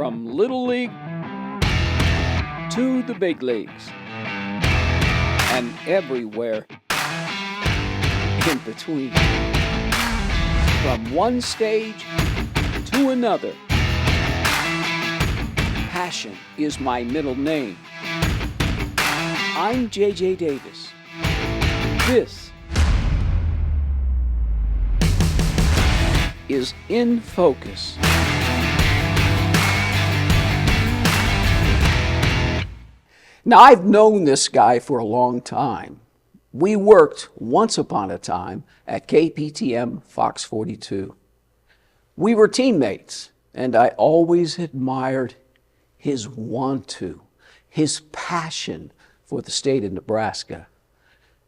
From Little League to the big leagues and everywhere in between. From one stage to another, passion is my middle name. I'm J.J. Davis. This is In Focus. Now, I've known this guy for a long time. We worked once upon a time at KPTM Fox 42. We were teammates, and I always admired his want-to, his passion for the state of Nebraska.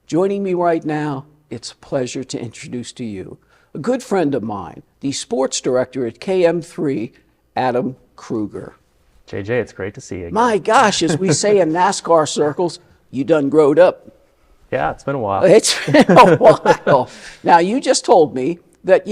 Joining me right now, it's a pleasure to introduce to you a good friend of mine, the sports director at KM3, Adam Krueger. JJ, it's great to see you again. My gosh, as we say in NASCAR circles, you done growed up. Yeah, it's been a while. It's been a while. Now, you just told me that,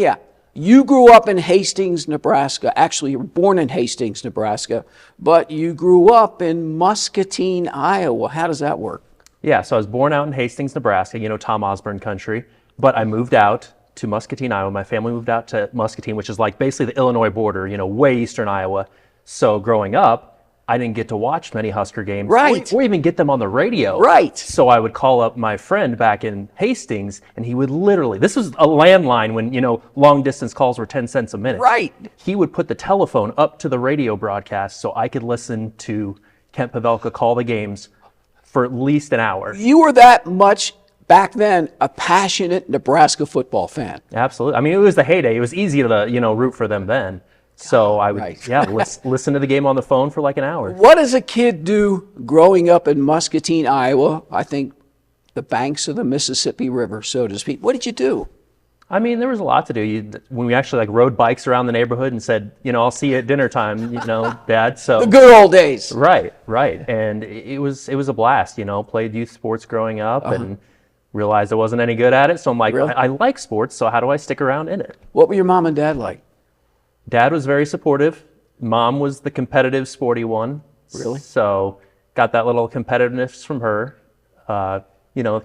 you grew up in Hastings, Nebraska. Actually, you were born in Hastings, Nebraska, but you grew up in Muscatine, Iowa. How does that work? Yeah, so I was born out in Hastings, Nebraska, Tom Osborne country, but I moved out to Muscatine, Iowa. My family moved out to Muscatine, which is like basically the Illinois border, way eastern Iowa. So growing up, I didn't get to watch many Husker games, right, or even get them on the radio. Right. So I would call up my friend back in Hastings, and he would literally, this was a landline when, long distance calls were 10 cents a minute. Right. He would put the telephone up to the radio broadcast so I could listen to Kent Pavelka call the games for at least an hour. You were that much, back then, a passionate Nebraska football fan. Absolutely. I mean, it was the heyday. It was easy to, root for them then. So I would, listen to the game on the phone for like an hour. What does a kid do growing up in Muscatine, Iowa? I think the banks of the Mississippi River, so to speak. What did you do? I mean, there was a lot to do. When we actually rode bikes around the neighborhood and said, I'll see you at dinner time, Dad. So the good old days. Right. And it was a blast. Played youth sports growing up and realized I wasn't any good at it. So I'm like, really? I like sports. So how do I stick around in it? What were your mom and dad like? Dad was very supportive. Mom was the competitive, sporty one. Really? So got that little competitiveness from her. Kind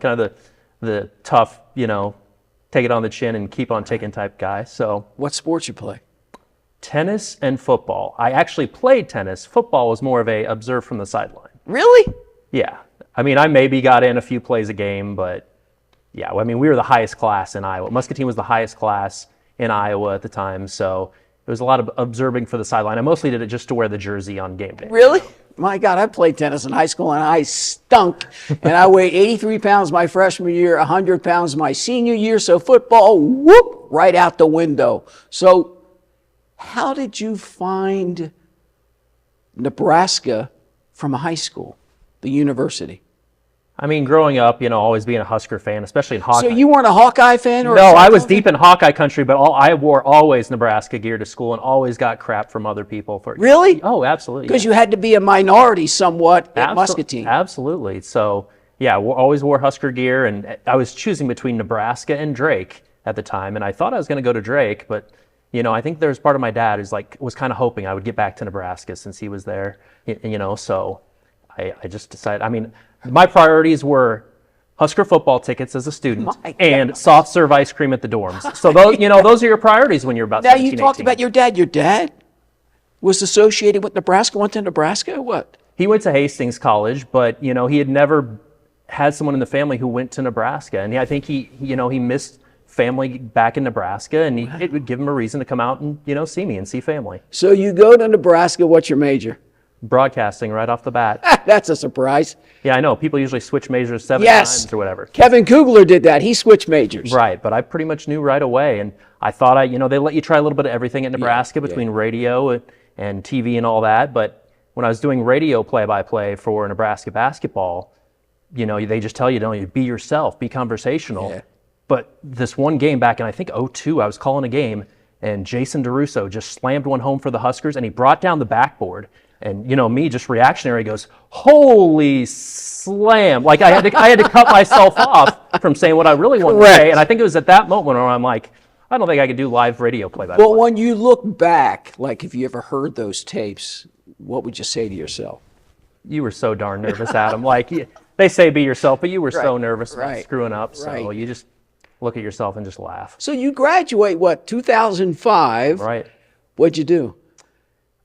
of the tough, take it on the chin and keep on taking type guy. So what sports you play? Tennis and football. I actually played tennis. Football was more of a observe from the sideline. Really? Yeah. I mean, I maybe got in a few plays a game, but yeah, we were the highest class in Iowa. Muscatine was the highest class in Iowa at the time, so there was a lot of observing for the sideline. I mostly did it just to wear the jersey on game day. Really? My God, I played tennis in high school and I stunk. And I weighed 83 pounds my freshman year, 100 pounds my senior year. So football, whoop, right out the window. So how did you find Nebraska from high school, the university? I mean, growing up, always being a Husker fan, especially in Hawkeye. So you weren't a Hawkeye fan? Or no, I was deep in Hawkeye country, but I wore always Nebraska gear to school and always got crap from other people. Really? Oh, absolutely. Because you had to be a minority somewhat at Muscatine. Absolutely. So, yeah, always wore Husker gear, and I was choosing between Nebraska and Drake at the time, and I thought I was going to go to Drake, but, I think there was part of my dad who's was kind of hoping I would get back to Nebraska since he was there, so I just decided, my priorities were Husker football tickets as a student and soft serve ice cream at the dorms. So those, those are your priorities when you're about 17, Now you talked 18. about your dad. Your dad was associated with Nebraska, went to Nebraska, or what? He went to Hastings College, but, he had never had someone in the family who went to Nebraska. And I think he missed family back in Nebraska, and it would give him a reason to come out and, see me and see family. So you go to Nebraska, what's your major? Broadcasting right off the bat. That's a surprise. Yeah, I know. People usually switch majors 7 times or whatever. Kevin Kugler did that. He switched majors. Right, but I pretty much knew right away. And I thought they let you try a little bit of everything at Nebraska between radio and TV and all that. But when I was doing radio play-by-play for Nebraska basketball, they just tell you, be yourself, be conversational. Yeah. But this one game back in, I think, 2002, I was calling a game, and Jason DeRusso just slammed one home for the Huskers, and he brought down the backboard. And, me, just reactionary, goes, holy slam. I had to cut myself off from saying what I really wanted to say. And I think it was at that moment where I'm like, I don't think I could do live radio play-by-play. Well, when you look back, like if you ever heard those tapes, what would you say to yourself? You were so darn nervous, Adam. Like, they say be yourself, but you were so nervous about right, screwing up. So right. you just look at yourself and just laugh. So you graduate, what, 2005? Right. What'd you do?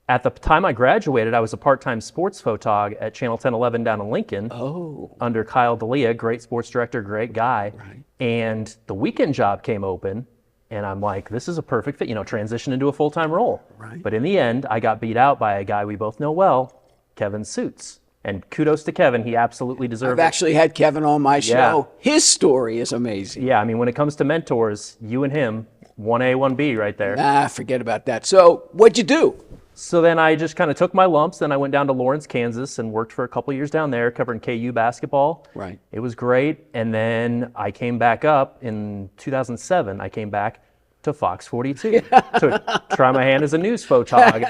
At the time I graduated, I was a part-time sports photog at Channel 1011 down in Lincoln. Oh. Under Kyle D'Elia, great sports director, great guy. Right. And the weekend job came open, and I'm like, this is a perfect fit, transition into a full-time role. Right. But in the end, I got beat out by a guy we both know well, Kevin Suits. And kudos to Kevin, he absolutely deserved it. I've actually had Kevin on my show. Yeah. His story is amazing. Yeah, I mean, when it comes to mentors, you and him, 1A, 1B right there. Nah, forget about that. So what'd you do? So then I just kind of took my lumps. Then I went down to Lawrence, Kansas, and worked for a couple years down there covering KU basketball. Right. It was great. And then I came back up in 2007. I came back to Fox 42 to try my hand as a news photog.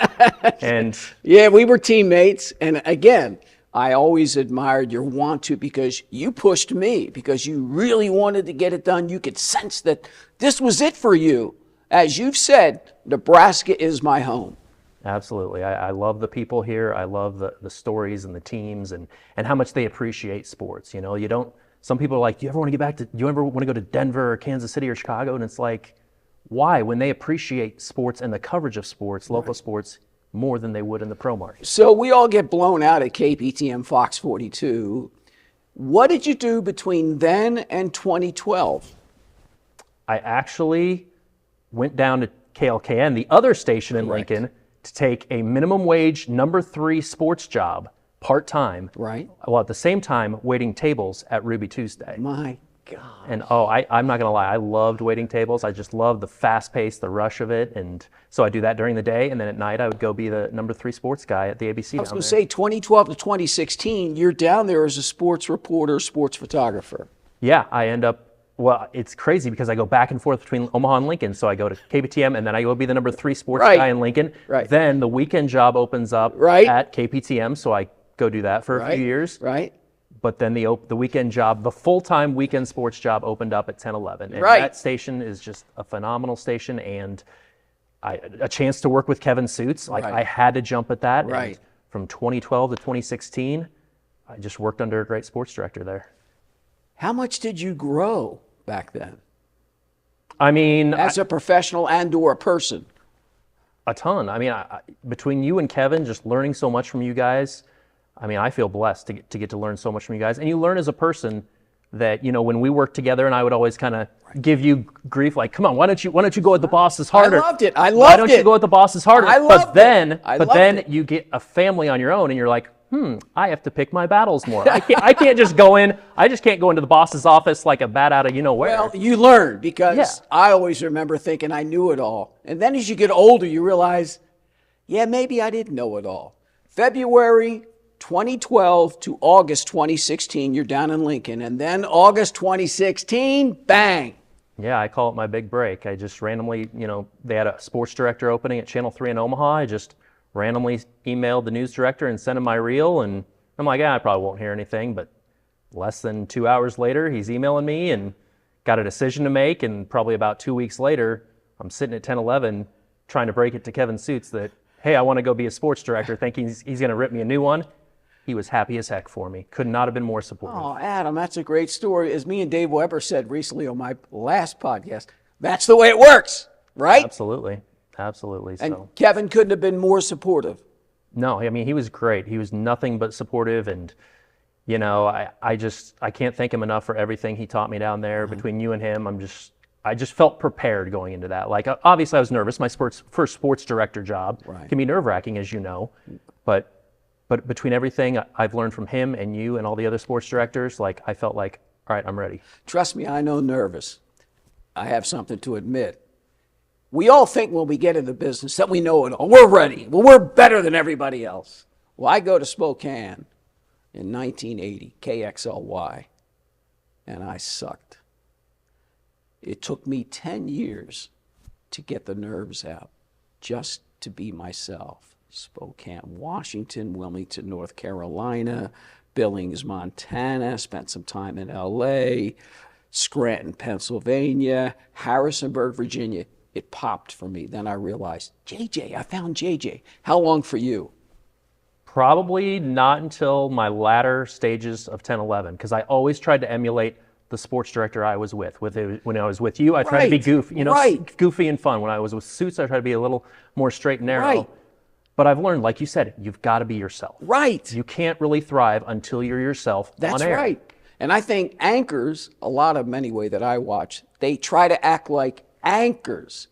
And yeah, we were teammates. And again, I always admired your want to, because you pushed me, because you really wanted to get it done. You could sense that this was it for you. As you've said, Nebraska is my home. Absolutely. I love the people here. I love the stories and the teams and how much they appreciate sports. Some people are like, do you ever want to go to Denver or Kansas City or Chicago? And it's like, why? When they appreciate sports and the coverage of sports, local sports, more than they would in the pro market. So we all get blown out at KPTM Fox 42. What did you do between then and 2012? I actually went down to KLKN, the other station in Correct. Lincoln, to take a minimum wage number 3 sports job part-time. Right. Well, at the same time, waiting tables at Ruby Tuesday. My God. And I'm not going to lie, I loved waiting tables. I just loved the fast pace, the rush of it. And so I do that during the day. And then at night, I would go be the number 3 sports guy at the ABC. I was going to say 2012 to 2016, you're down there as a sports reporter, sports photographer. Yeah, I end up, well, it's crazy because I go back and forth between Omaha and Lincoln. So I go to KPTM and then I go be the number 3 sports guy in Lincoln. Right. Then the weekend job opens up at KPTM. So I go do that for a few years. Right. But then the weekend job, the full-time weekend sports job opened up at 1011. And that station is just a phenomenal station. And a chance to work with Kevin Suits. Like I had to jump at that. Right. And from 2012 to 2016, I just worked under a great sports director there. How much did you grow back then? I mean, as a professional and or a person? A ton. I mean, between you and Kevin, just learning so much from you guys. I mean, I feel blessed to get to learn so much from you guys. And you learn as a person that, when we worked together, and I would always kind of give you grief, like, come on, why don't you go at the bosses harder? I loved it. Why don't you go at the bosses harder? But then it. You get a family on your own and you're like, I have to pick my battles more. I can't just go in. I just can't go into the boss's office like a bat out of where. Well, you learn, because I always remember thinking I knew it all. And then as you get older, you realize, maybe I didn't know it all. February 2012 to August 2016, you're down in Lincoln. And then August 2016, bang. Yeah, I call it my big break. I just randomly, they had a sports director opening at Channel 3 in Omaha. I just randomly emailed the news director and sent him my reel. And I'm like, I probably won't hear anything. But less than 2 hours later, he's emailing me and got a decision to make. And probably about 2 weeks later, I'm sitting at 1011 trying to break it to Kevin Suits that, hey, I want to go be a sports director, thinking he's going to rip me a new one. He was happy as heck for me. Could not have been more supportive. Oh, Adam, that's a great story. As me and Dave Weber said recently on my last podcast, that's the way it works, right? Absolutely. Absolutely. And Kevin couldn't have been more supportive. No, I mean, he was great. He was nothing but supportive. And, I can't thank him enough for everything he taught me down there. Between you and him, I just felt prepared going into that. Like, obviously I was nervous. My first sports director job can be nerve-wracking, as you know. But between everything I've learned from him and you and all the other sports directors, like, I felt like, all right, I'm ready. Trust me, I know nervous. I have something to admit. We all think when we get in the business that we know it all. We're ready. Well, we're better than everybody else. Well, I go to Spokane in 1980, KXLY, and I sucked. It took me 10 years to get the nerves out, just to be myself. Spokane, Washington, Wilmington, North Carolina, Billings, Montana, spent some time in LA, Scranton, Pennsylvania, Harrisonburg, Virginia. It popped for me. Then I realized, JJ, I found JJ. How long for you? Probably not until my latter stages of 10, 11, because I always tried to emulate the sports director I was with. When I was with you, I tried to be goofy, goofy and fun. When I was with Suits, I tried to be a little more straight and narrow. Right. But I've learned, like you said, you've got to be yourself. Right. You can't really thrive until you're yourself That's on air. right. And I think anchors, a lot of them anyway that I watch, they try to act like anchors.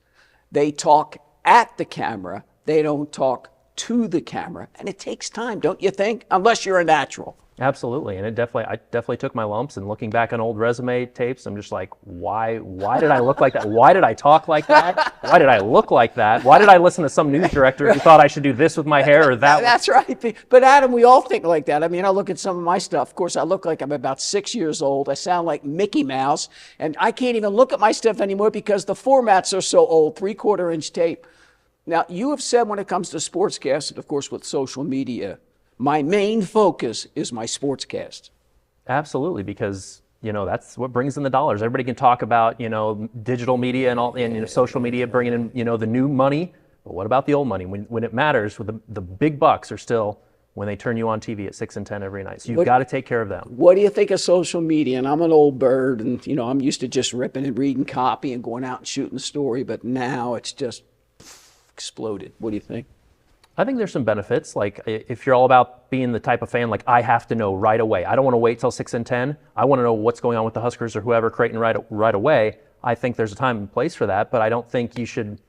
They talk at the camera. They don't talk to the camera. And it takes time, don't you think? Unless you're a natural. Absolutely. And I definitely took my lumps, and looking back on old resume tapes, I'm just like, why did I look like that? Why did I talk like that? Why did I look like that? Why did I listen to some news director who thought I should do this with my hair or that? That's right. But Adam, we all think like that. I mean, I look at some of my stuff. Of course, I look like I'm about 6 years old. I sound like Mickey Mouse, and I can't even look at my stuff anymore because the formats are so old, 3/4 inch tape. Now, you have said when it comes to sportscast, and of course with social media, my main focus is my sportscast. Absolutely, because that's what brings in the dollars. Everybody can talk about digital media and all, and social media bringing in the new money. But what about the old money? When it matters, the big bucks are still when they turn you on TV at 6 and 10 every night. So you've got to take care of them. What do you think of social media? And I'm an old bird, and I'm used to just ripping and reading copy and going out and shooting a story. But now it's just exploded. What do you think? I think there's some benefits. Like if you're all about being the type of fan, like I have to know right away. I don't want to wait till 6 and 10. I want to know what's going on with the Huskers or whoever, Creighton right away. I think there's a time and place for that, but I don't think you should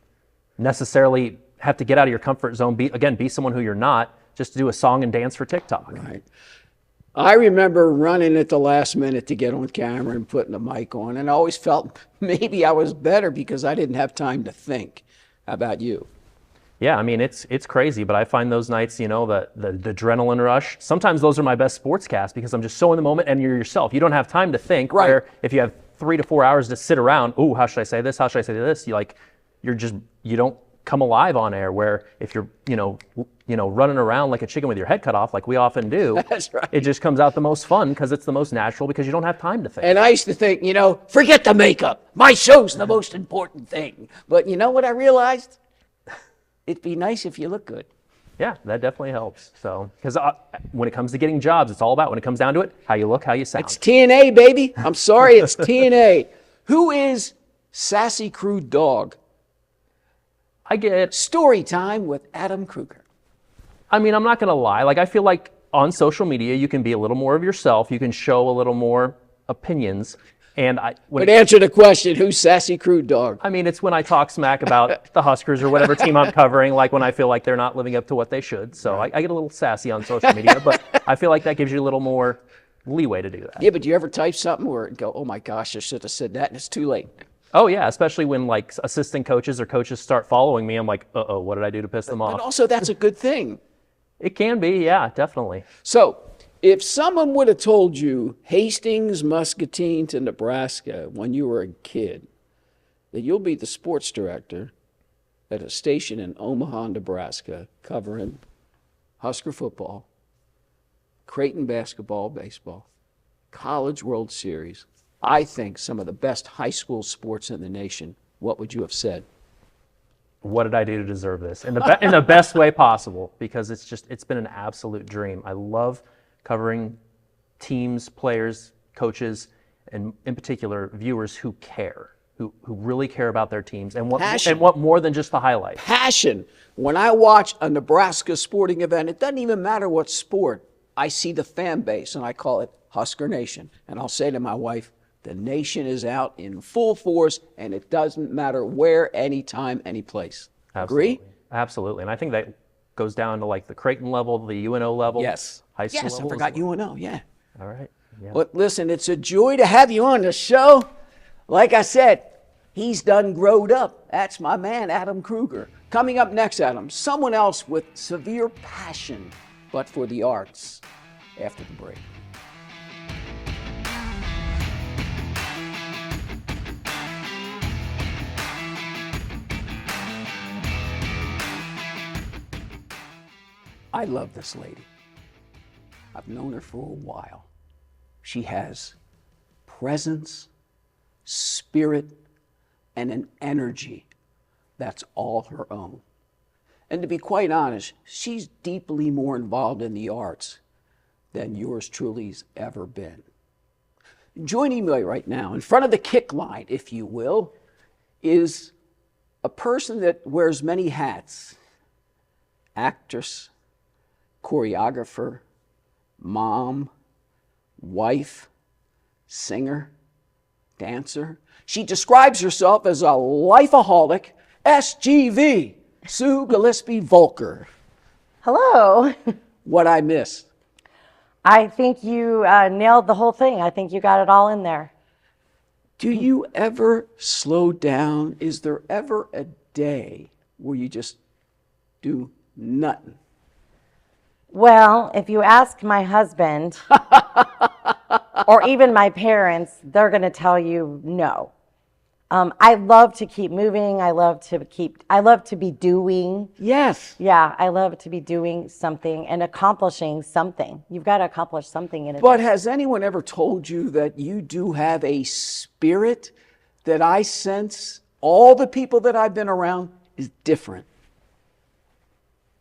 necessarily have to get out of your comfort zone. Be someone who you're not, just to do a song and dance for TikTok. Right. I remember running at the last minute to get on camera and putting the mic on, and I always felt maybe I was better because I didn't have time to think. How about you? Yeah, I mean, it's crazy, but I find those nights, the adrenaline rush, sometimes those are my best sportscasts because I'm just so in the moment and you're yourself. You don't have time to think. Right. Where if you have 3 to 4 hours to sit around, ooh, how should I say this? How should I say this? You don't come alive on air, where if you're, running around like a chicken with your head cut off, like we often do, That's right. It just comes out the most fun because it's the most natural because you don't have time to think. And I used to think, forget the makeup. My show's the most important thing. But you know what I realized? It'd be nice if you look good. Yeah, that definitely helps. So, because when it comes to getting jobs, it's all about, when it comes down to it, how you look, how you sound. It's TNA, baby. I'm sorry, it's TNA. Who is Sassy Crew Dog? I get Story time with Adam Krueger. I mean, I'm not going to lie. Like, I feel like on social media, you can be a little more of yourself. You can show a little more opinions. And answer the question, who's Sassy Crew Dog? I mean, it's when I talk smack about the Huskers or whatever team I'm covering, like when I feel like they're not living up to what they should. So right. I get a little sassy on social media, but I feel like that gives you a little more leeway to do that. Yeah, but do you ever type something where it go, oh my gosh, I should have said that, and it's too late? Oh, yeah, especially when like assistant coaches or coaches start following me. I'm like, uh-oh, what did I do to piss them off? But also, that's a good thing. It can be, yeah, definitely. So, if someone would have told you Hastings, Muscatine to Nebraska when you were a kid, that you'll be the sports director at a station in Omaha, Nebraska, covering Husker football, Creighton basketball, baseball, College World Series, I think some of the best high school sports in the nation, what would you have said? What did I do to deserve this? In the best way possible, because it's been an absolute dream. I love covering teams, players, coaches, and in particular viewers who care, who really care about their teams and want more than just the highlights. Passion. When I watch a Nebraska sporting event, it doesn't even matter what sport. I see the fan base, and I call it Husker Nation. And I'll say to my wife, the nation is out in full force, and it doesn't matter where, anytime, any place. Absolutely. Agree? Absolutely. And I think that goes down to like the Creighton level, the UNO level. Yes. High school yes, level. I forgot UNO, yeah. All right. Yeah. But listen, it's a joy to have you on the show. Like I said, he's done growed up. That's my man, Adam Krueger. Coming up next, Adam, someone else with severe passion, but for the arts, after the break. I love this lady. I've known her for a while. She has presence spirit, and an energy that's all her own. And to be quite honest, she's deeply more involved in the arts than yours truly's ever been. Joining me right now, in front of the kick line, if you will, is a person that wears many hats. Actress, choreographer, mom, wife, singer, dancer. She describes herself as a lifeaholic, SGV, Sue Gillespie Valker. Hello. What I miss? I think you nailed the whole thing. I think you got it all in there. Do you ever slow down? Is there ever a day where you just do nothing? Well, if you ask my husband or even my parents, they're going to tell you no. I love to keep moving. I love to be doing. Yes. Yeah, I love to be doing something and accomplishing something. You've got to accomplish something in it. But has anyone ever told you that you do have a spirit that I sense all the people that I've been around is different?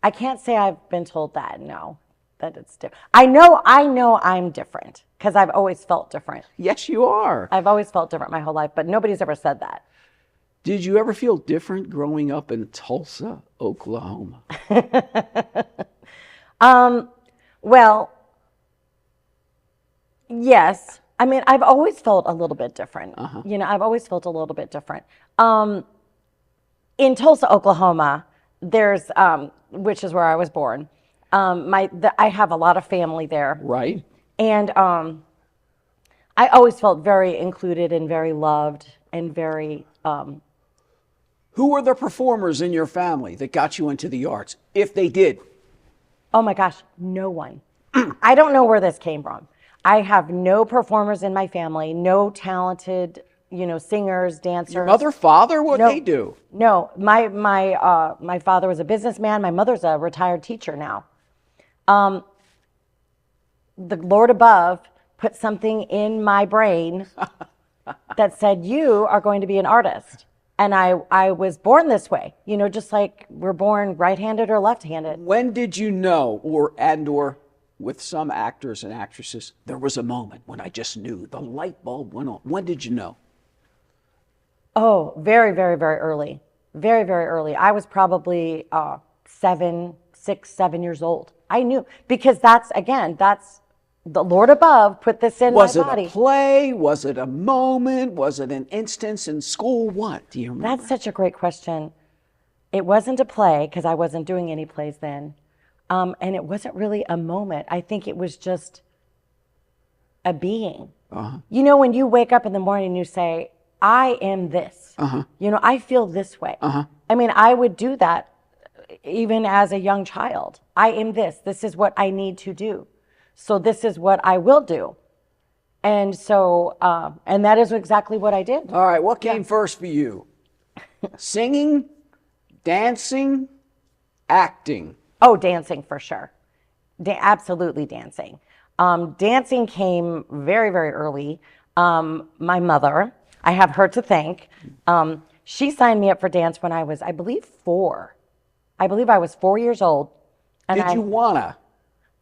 I can't say I've been told that, no, that it's different. I know I'm different because I've always felt different. Yes, you are. I've always felt different my whole life, but nobody's ever said that. Did you ever feel different growing up in Tulsa, Oklahoma? Well, yes. I mean, I've always felt a little bit different. I've always felt a little bit different. In Tulsa, Oklahoma, there's, which is where I was born. I have a lot of family there. Right. And I always felt very included and very loved and very... Who were the performers in your family that got you into the arts, if they did? Oh my gosh, no one. I don't know where this came from. I have no performers in my family, no talented, singers, dancers. Your mother, father, what'd they do? No, my father was a businessman. My mother's a retired teacher now. The Lord above put something in my brain that said, you are going to be an artist. And I was born this way, just like we're born right-handed or left-handed. When did you know, or with some actors and actresses, there was a moment when I just knew, the light bulb went on. When did you know? Oh, very, very, very early. Very, very early. I was probably 6, 7 years old. I knew, because that's the Lord above put this in my body. Was it a play? Was it a moment? Was it an instance in school? What do you remember? That's such a great question. It wasn't a play because I wasn't doing any plays then. And it wasn't really a moment. I think it was just a being. When you wake up in the morning and you say, I am this. I feel this way. I mean, I would do that even as a young child. I am this. This is what I need to do. So this is what I will do. And so, and that is exactly what I did. All right, what came first for you? Singing, dancing, acting? Oh, dancing for sure. Absolutely dancing. Dancing came very, very early. My mother, I have her to thank. She signed me up for dance when I was, I believe, 4. I believe I was 4 years old. And Did you wanna?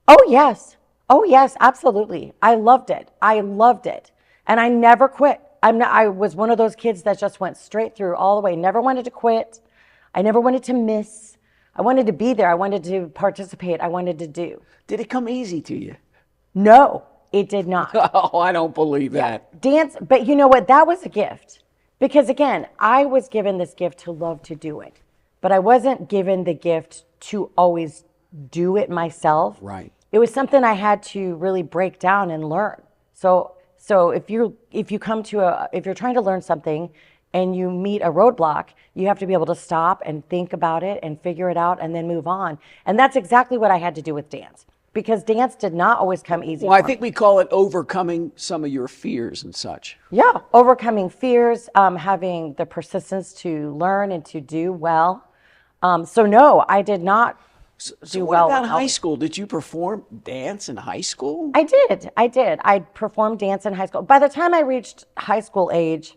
Oh, yes. Oh, yes, absolutely. I loved it. And I never quit. I was one of those kids that just went straight through all the way. Never wanted to quit. I never wanted to miss. I wanted to be there. I wanted to participate. I wanted to do. Did it come easy to you? No, it did not. Oh, I don't believe that. Dance, but you know what? That was a gift. Because again, I was given this gift to love to do it. But I wasn't given the gift to always do it myself. Right. It was something I had to really break down and learn. So if you're trying to learn something and you meet a roadblock, you have to be able to stop and think about it and figure it out and then move on. And that's exactly what I had to do with dance, because dance did not always come easy. Well, I think we call it overcoming some of your fears and such. Yeah, overcoming fears, having the persistence to learn and to do well. So no, I did not. So what about high school? Did you perform dance in high school? I did. I performed dance in high school. By the time I reached high school age,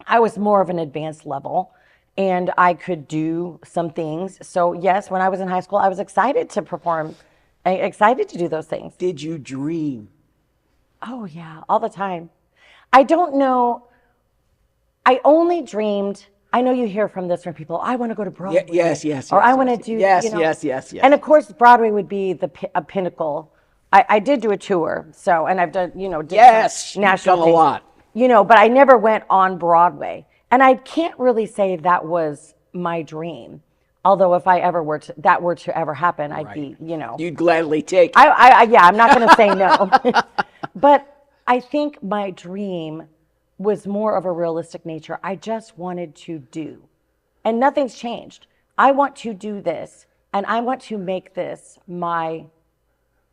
I was more of an advanced level and I could do some things. So yes, when I was in high school, I was excited to perform, excited to do those things. Did you dream? Oh yeah, all the time. I don't know. I only dreamed. I know you hear from this from people. I want to go to Broadway. Yes. Or I want to do. Yes, you know. yes. And of course, Broadway would be a pinnacle. I did do a tour, so, and I've done, did Yes, national you've done a lot. But I never went on Broadway, and I can't really say that was my dream. Although if I ever were to ever happen, I'd be, You'd gladly take. Yeah, I'm not going to say no. But I think my dream was more of a realistic nature. I just wanted to do, and nothing's changed. I want to do this, and I want to make this my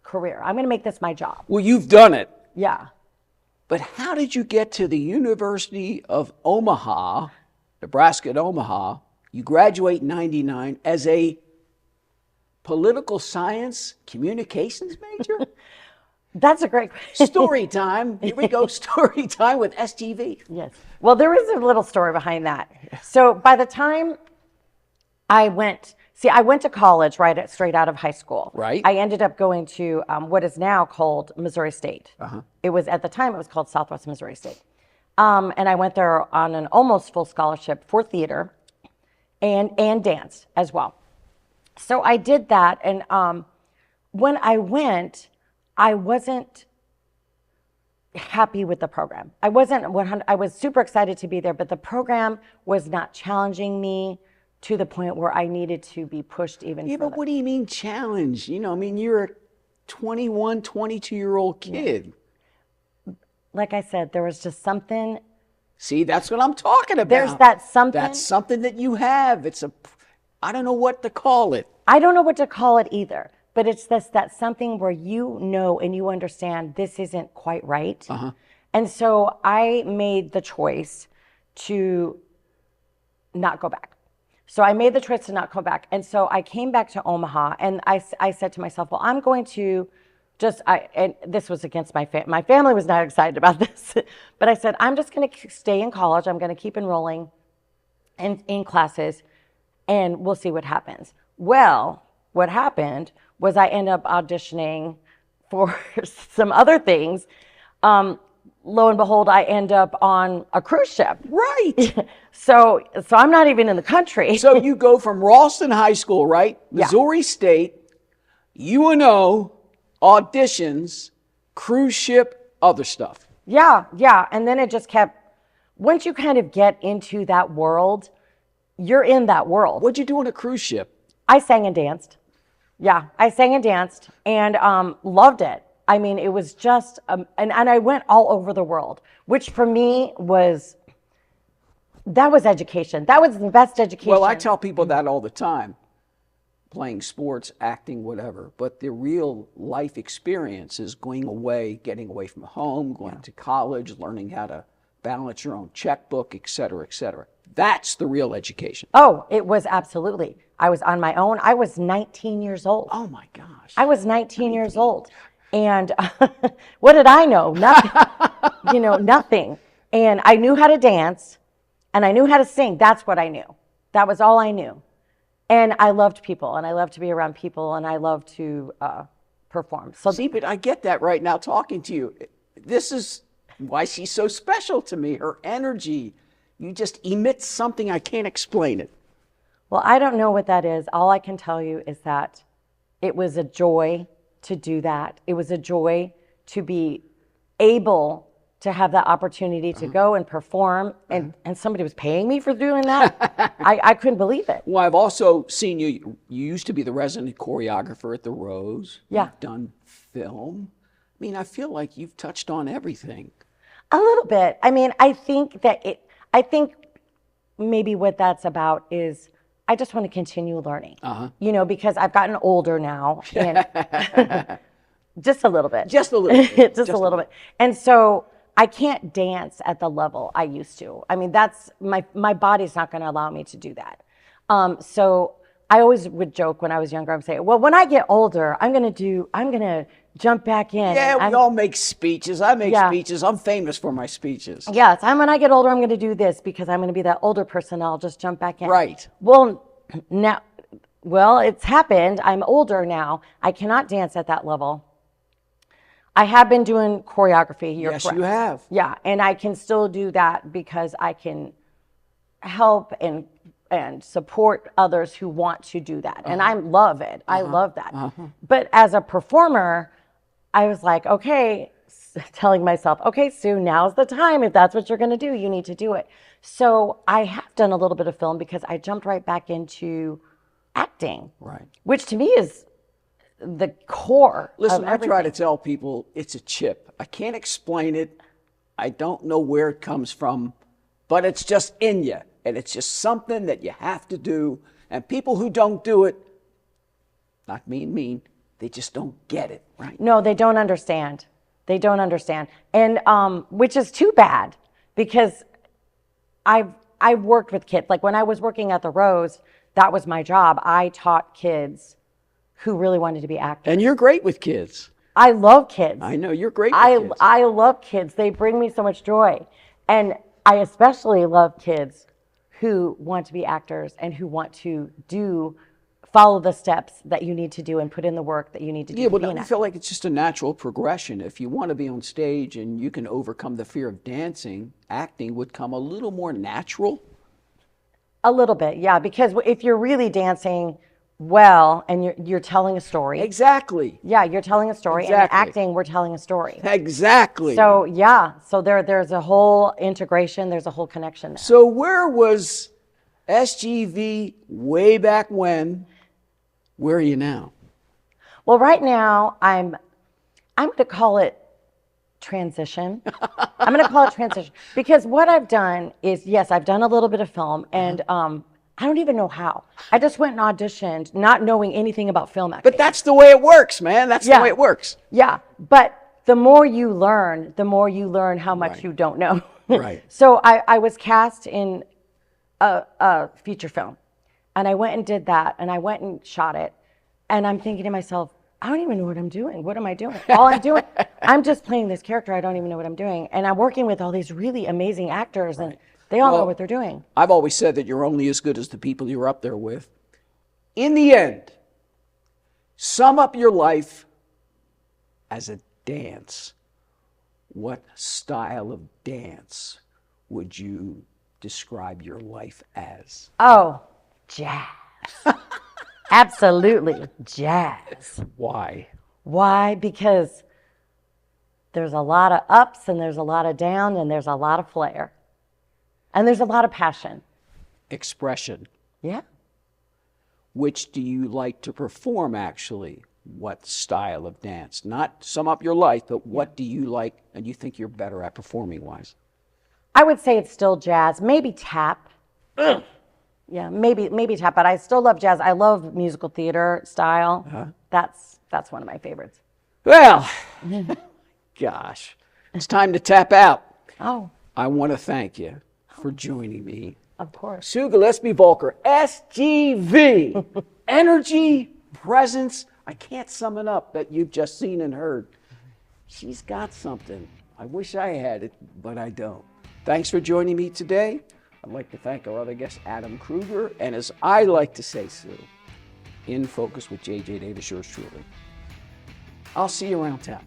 career. I'm going to make this my job. Well, you've done it. Yeah. But how did you get to the University of Omaha, Nebraska at Omaha? You graduate in 99 as a political science communications major? That's a great question. Story time. Here we go. Story time with STV. Yes. Well, there is a little story behind that. So by the time I went to college straight out of high school. Right. I ended up going to what is now called Missouri State. It was, at the time, it was called Southwest Missouri State. And I went there on an almost full scholarship for theater and dance as well. So I did that. And when I went, I wasn't happy with the program. I was super excited to be there, but the program was not challenging me to the point where I needed to be pushed even further. But what do you mean challenge? You're a 21, 22-year-old kid. Like I said, there was just something. See, that's what I'm talking about. There's that something. That's something that you have. I don't know what to call it. I don't know what to call it either, but it's that something where you know and you understand this isn't quite right. And so I made the choice to not go back. So I made the choice to not go back. And so I came back to Omaha and I said to myself, well, I'm going to and this was against my family. My family was not excited about this, but I said, I'm just going to stay in college. I'm going to keep enrolling in classes and we'll see what happens. Well, what happened was I ended up auditioning for some other things. Lo and behold, I end up on a cruise ship. Right. So I'm not even in the country. So you go from Ralston High School, right? Missouri State, UNO, auditions, cruise ship, other stuff. Yeah. And then it just kept, once you kind of get into that world, you're in that world. What'd you do on a cruise ship? I sang and danced. Yeah, I sang and danced and loved it. I mean, it was just, and I went all over the world, which for me was education. That was the best education. Well, I tell people that all the time, playing sports, acting, whatever. But the real life experience is going away, getting away from home, going to college, learning how to balance your own checkbook, et cetera, et cetera. That's the real education. Oh, it was absolutely. I was on my own. I was 19 years old. Oh, my gosh. I was 19 years old. And what did I know? Nothing. Nothing. And I knew how to dance and I knew how to sing. That's what I knew. That was all I knew. And I loved people and I loved to be around people and I loved to perform. So see, but I get that right now talking to you. This is why she's so special to me. Her energy, you just emit something, I can't explain it. Well, I don't know what that is. All I can tell you is that it was a joy to do that. It was a joy to be able to have that opportunity to go and perform, and somebody was paying me for doing that. I couldn't believe it. Well, I've also seen you used to be the resident choreographer at the Rose. Yeah. You've done film. I mean, I feel like you've touched on everything. A little bit. I mean, I think maybe what that's about is I just want to continue learning, because I've gotten older now, and just a little bit. Just a little bit. just a little bit. And so I can't dance at the level I used to. I mean, that's my body's not going to allow me to do that. So I always would joke when I was younger. I'm saying, well, when I get older, I'm gonna jump back in. Yeah, we all make speeches. I make Yeah. speeches. I'm famous for my speeches. Yes, when I get older, I'm gonna do this because I'm gonna be that older person. I'll just jump back in. Right. Well, it's happened. I'm older now. I cannot dance at that level. I have been doing choreography. You're Yes, correct. you have. Yeah, and I can still do that because I can help and support others who want to do that. And I love it. I love that. But as a performer, I was like, okay, telling myself, okay, Sue, now's the time. If that's what you're going to do, you need to do it. So I have done a little bit of film because I jumped right back into acting, Right. which to me is the core Listen, of I everything. try to tell people it's a chip. I can't explain it. I don't know where it comes from, but it's just in you. And it's just something that you have to do. And people who don't do it, not mean, they just don't get it, right? No, they don't understand. They don't understand. And which is too bad because I've worked with kids. Like when I was working at the Rose, that was my job. I taught kids who really wanted to be actors. And you're great with kids. I love kids. I know, you're great with kids. I love kids. They bring me so much joy. And I especially love kids who want to be actors and who want to follow the steps that you need to do and put in the work that you need to do. Yeah, to well, be an don't you actor. feel like it's just a natural progression? If you want to be on stage and you can overcome the fear of dancing, acting would come a little more natural. A little bit, yeah. Because if you're really dancing well and you're telling a story. Exactly. Yeah, you're telling a story. And in Exactly. acting, we're telling a story. Exactly. So yeah, so there's a whole integration, there's a whole connection there. So where was SGV way back when? Where are you now? Well, right now I'm going to call it transition. I'm going to call it transition because what I've done is, yes, I've done a little bit of film and I don't even know how. I just went and auditioned not knowing anything about film acting. But that's the way it works, man. That's the way it works. Yeah, but the more you learn how much Right. you don't know. Right. So I was cast in a feature film, and I went and did that, and I went and shot it, and I'm thinking to myself, I don't even know what I'm doing. What am I doing? All I'm doing, I'm just playing this character. I don't even know what I'm doing, and I'm working with all these really amazing actors, and they all know what they're doing. I've always said that you're only as good as the people you're up there with. In the end, sum up your life as a dance. What style of dance would you describe your life as? Oh, jazz. Absolutely, jazz. Why? Why? Because there's a lot of ups and there's a lot of down and there's a lot of flair. And there's a lot of passion. Expression. Yeah. Which do you like to perform, actually? What style of dance? Not sum up your life, but what do you like and you think you're better at performing-wise? I would say it's still jazz, maybe tap. Yeah, maybe tap, but I still love jazz. I love musical theater style. That's one of my favorites. Well, gosh, it's time to tap out. Oh, I want to thank you for joining me. of course. Sue Gillespie Valker, SGV, energy, presence. I can't sum it up that you've just seen and heard. She's got something. I wish I had it, but I don't. Thanks for joining me today. I'd like to thank our other guest, Adam Krueger, and as I like to say, Sue, in focus with JJ Davis, yours truly. I'll see you around town.